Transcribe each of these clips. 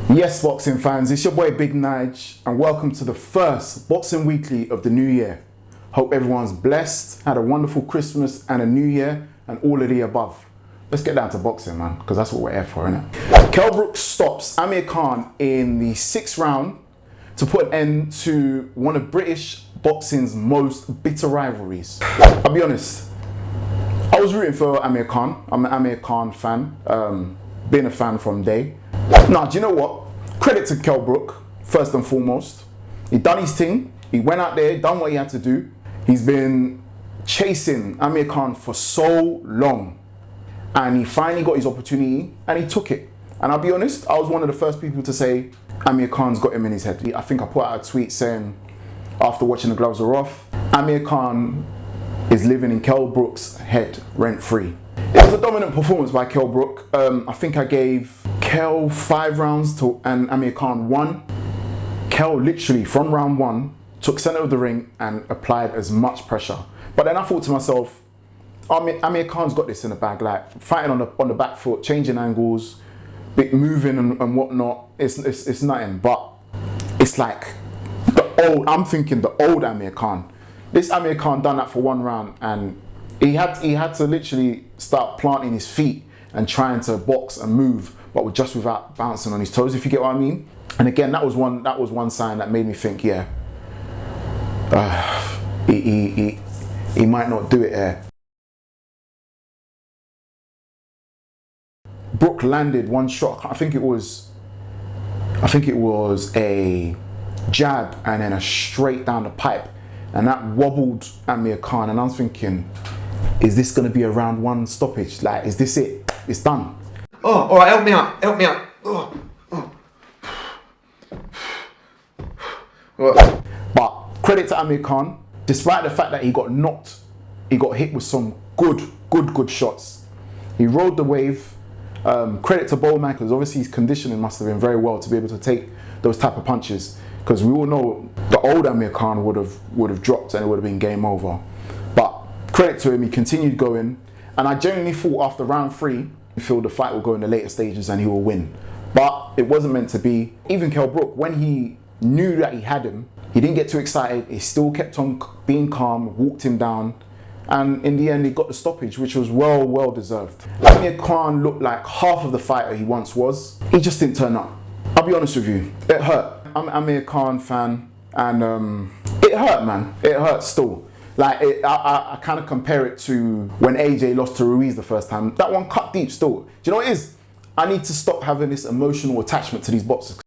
Yes, boxing fans, it's your boy Big Nige, and welcome to the first Boxing Weekly of the new year. Hope everyone's blessed, had a wonderful Christmas and a new year, and all of the above. Let's get down to boxing, man, because that's what we're here for, innit? Kell Brooks stops Amir Khan in the 6th round to put an end to one of British boxing's most bitter rivalries. I'll be honest, I was rooting for Amir Khan. I'm an Amir Khan fan, been a fan from day. Now, do you know what? Credit to Kell Brook, first and foremost. He done his thing. He went out there, done what he had to do. He's been chasing Amir Khan for so long. And he finally got his opportunity and he took it. And I'll be honest, I was one of the first people to say Amir Khan's got him in his head. I think I put out a tweet saying, after watching The Gloves Are Off, Amir Khan is living in Kell Brook's head rent-free. It was a dominant performance by Kell Brook. I think I gave Kell 5 rounds and Amir Khan 1. Kell literally from round 1 took centre of the ring and applied as much pressure. But then I thought to myself, Amir Khan's got this in the bag, like fighting on the back foot, changing angles, moving and whatnot. It's nothing, but it's like I'm thinking the old Amir Khan. This Amir Khan done that for 1 round and he had to literally start planting his feet and trying to box and move, but just without bouncing on his toes, if you get what I mean. And again, that was one sign that made me think, yeah, he might not do it here. Brook landed one shot. I think it was a jab and then a straight down the pipe, and that wobbled Amir Khan. And I was thinking, is this going to be a round 1 stoppage? Like, is this it? It's done. Oh, all right, help me out. Oh. But credit to Amir Khan, despite the fact that he got knocked, he got hit with some good shots. He rode the wave. Credit to Bowman, because obviously his conditioning must have been very well to be able to take those type of punches. Because we all know the old Amir Khan would have dropped and it would have been game over. But credit to him, he continued going. And I genuinely thought after round 3, I feel the fight will go in the later stages and he will win. But it wasn't meant to be. Even Kell Brook, when he knew that he had him, he didn't get too excited. He still kept on being calm, walked him down. And in the end, he got the stoppage, which was well deserved. Amir Khan looked like half of the fighter he once was. He just didn't turn up. I'll be honest with you, it hurt. I'm an Amir Khan fan, and it hurt, man. It hurt still. Like, I kind of compare it to when AJ lost to Ruiz the first time. That one cut deep still. Do you know what it is? I need to stop having this emotional attachment to these boxers.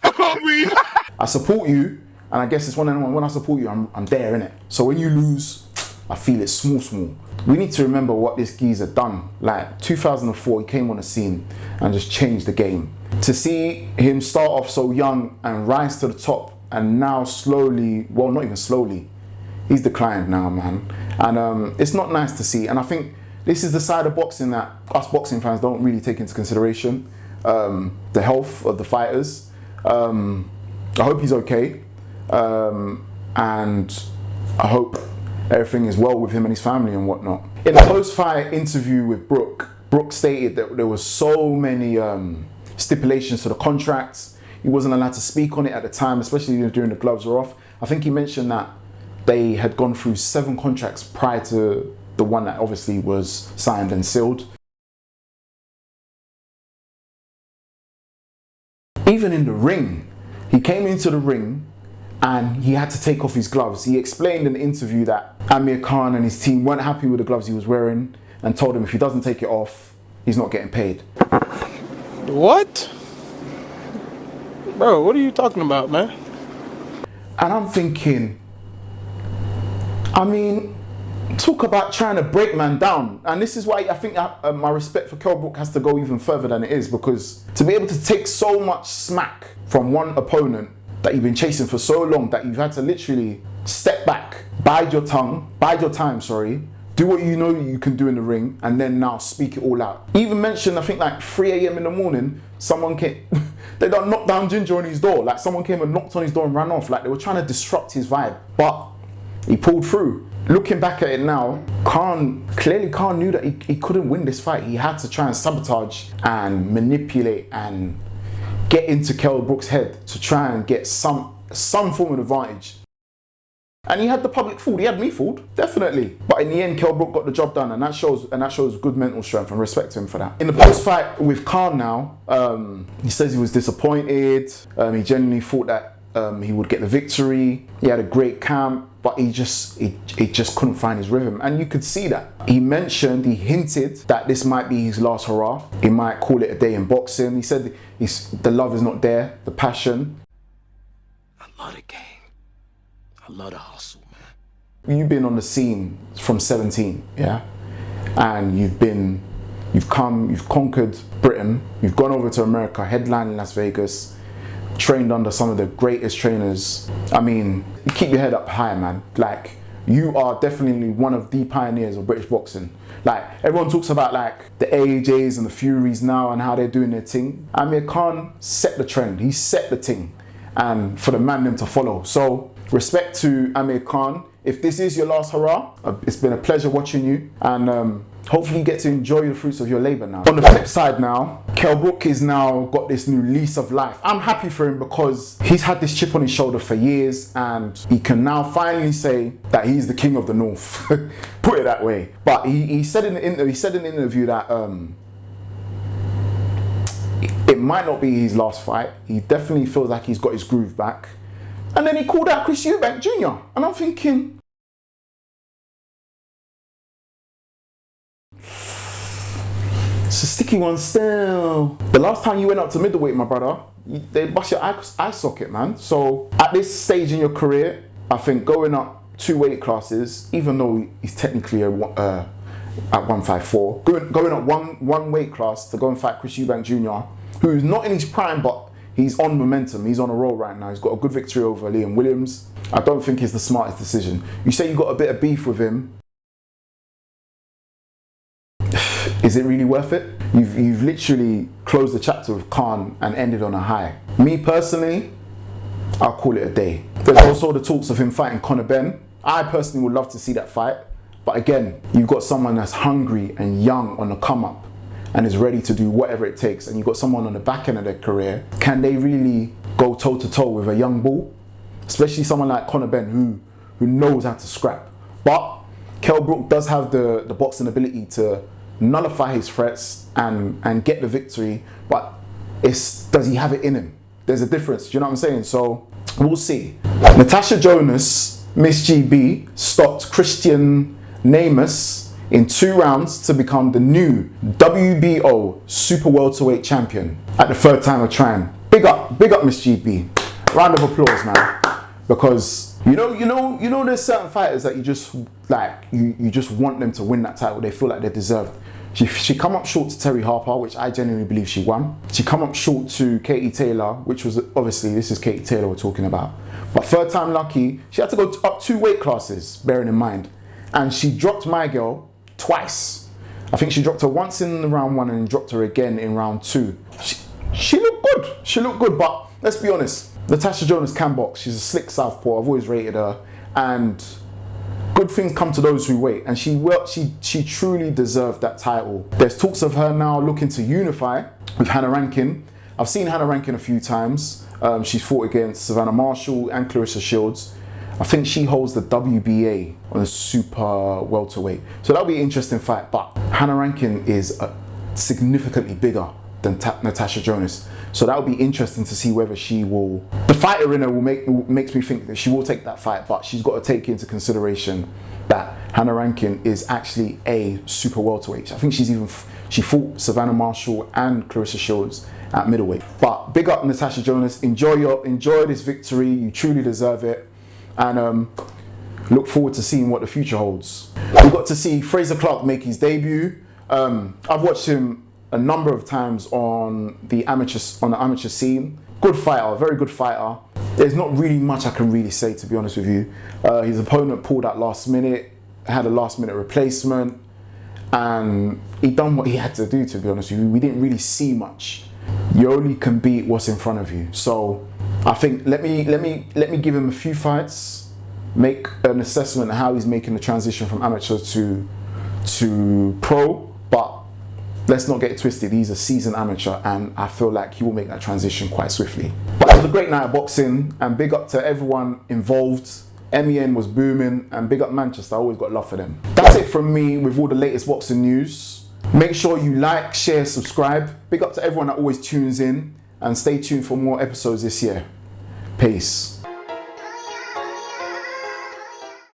I can't breathe. I support you, and I guess it's one of them, when I support you, I'm there, innit? So when you lose, I feel it small. We need to remember what this geezer done. Like 2004, he came on the scene and just changed the game. To see him start off so young and rise to the top, and now slowly, well, not even slowly, he's declined now, man. And it's not nice to see. And I think this is the side of boxing that us boxing fans don't really take into consideration. The health of the fighters. I hope he's okay. And I hope everything is well with him and his family and whatnot. In a post-fight interview with Brook stated that there was so many stipulations to the contracts. He wasn't allowed to speak on it at the time, especially during The Gloves Are Off. I think he mentioned that they had gone through 7 contracts prior to the one that obviously was signed and sealed. Even in the ring, he came into the ring and he had to take off his gloves. He explained in the interview that Amir Khan and his team weren't happy with the gloves he was wearing and told him if he doesn't take it off, he's not getting paid. What? Bro, what are you talking about, man? And I'm thinking, I mean, talk about trying to break man down. And this is why I think my respect for Kell Brook has to go even further than it is, because to be able to take so much smack from one opponent that you've been chasing for so long that you've had to literally step back, bide your time, do what you know you can do in the ring, and then now speak it all out. Even mentioned, I think like 3 a.m. in the morning, someone came, they done knocked down Ginger on his door. Like someone came and knocked on his door and ran off. Like they were trying to disrupt his vibe. But he pulled through. Looking back at it now, Khan knew that he couldn't win this fight. He had to try and sabotage and manipulate and get into Kell Brooks' head to try and get some form of advantage. And he had the public fooled. He had me fooled, definitely. But in the end, Kell Brook got the job done, and that shows good mental strength, and respect to him for that. In the post-fight with Khan now, he says he was disappointed. He genuinely thought that he would get the victory. He had a great camp, but he just couldn't find his rhythm, and you could see that. He hinted that this might be his last hurrah. He might call it a day in boxing. He said the love is not there, the passion. I love the game. I love the hustle, man. You've been on the scene from 17, yeah, and you've conquered Britain. You've gone over to America, headline in Las Vegas. Trained under some of the greatest trainers. I mean, you keep your head up high, man. Like, you are definitely one of the pioneers of British boxing. Like, everyone talks about like the AJs and the Furies now and how they're doing their thing. Amir Khan set the trend. He set the thing, and for the man them to follow. So respect to Amir Khan. If this is your last hurrah, it's been a pleasure watching you, and hopefully you get to enjoy the fruits of your labor now. On the flip side now, Kell Brook is now got this new lease of life. I'm happy for him because he's had this chip on his shoulder for years, and he can now finally say that he's the king of the North. Put it that way. But he said in the interview that it might not be his last fight. He definitely feels like he's got his groove back. And then he called out Chris Eubank Jr. And I'm thinking, it's a sticky one still. The last time you went up to middleweight, my brother, they bust your eye socket, man. So at this stage in your career, I think going up 2 weight classes, even though he's technically at 154, going up one weight class to go and fight Chris Eubank Jr., who's not in his prime, but he's on momentum. He's on a roll right now. He's got a good victory over Liam Williams. I don't think it's the smartest decision. You say you got a bit of beef with him. Is it really worth it? You've literally closed the chapter with Khan and ended on a high. Me personally, I'll call it a day. There's also the talks of him fighting Benn. I personally would love to see that fight. But again, you've got someone that's hungry and young on the come up and is ready to do whatever it takes. And you've got someone on the back end of their career. Can they really go toe to toe with a young bull? Especially someone like Benn who knows how to scrap. But Kell Brook does have the boxing ability to nullify his threats and get the victory, but does he have it in him? There's a difference, do you know what I'm saying? So we'll see. Natasha Jonas, Miss GB, stopped Christian Namus in 2 rounds to become the new WBO Super-Welterweight champion at the 3rd time of trying. Big up Miss GB. Round of applause, man. Because you know there's certain fighters that you just like you just want them to win that title. They feel like they deserve. She come up short to Terry Harper, which I genuinely believe she won. She come up short to Katie Taylor, which was obviously, this is Katie Taylor we're talking about. But 3rd time lucky, she had to go up 2 weight classes, bearing in mind. And she dropped my girl twice. I think she dropped her once in round 1 and dropped her again in round 2. She looked good. She looked good, but let's be honest. Natasha Jonas can box. She's a slick southpaw. I've always rated her. And good things come to those who wait, and she truly deserved that title. There's talks of her now looking to unify with Hannah Rankin. I've seen Hannah Rankin a few times. She's fought against Savannah Marshall and Clarissa Shields. I think she holds the WBA on the super welterweight. So that'll be an interesting fight, but Hannah Rankin is significantly bigger than Natasha Jonas. So that would be interesting to see whether she will... The fighter in her makes me think that she will take that fight, but she's got to take into consideration that Hannah Rankin is actually a super welterweight. I think she fought Savannah Marshall and Clarissa Shields at middleweight. But big up Natasha Jonas. Enjoy this victory. You truly deserve it. And look forward to seeing what the future holds. We got to see Frazer Clarke make his debut. I've watched him a number of times on the amateur scene. Good fighter, very good fighter. There's not really much I can really say, to be honest with you. His opponent pulled out last minute, had a last minute replacement, and he done what he had to do, to be honest with you. We didn't really see much. You only can beat what's in front of you. So I think let me give him a few fights, make an assessment of how he's making the transition from amateur to pro, but let's not get it twisted. He's a seasoned amateur, and I feel like he will make that transition quite swiftly. But it was a great night of boxing, and big up to everyone involved. MEN was booming, and big up Manchester. I always got love for them. That's it from me with all the latest boxing news. Make sure you like, share, subscribe. Big up to everyone that always tunes in, and stay tuned for more episodes this year. Peace.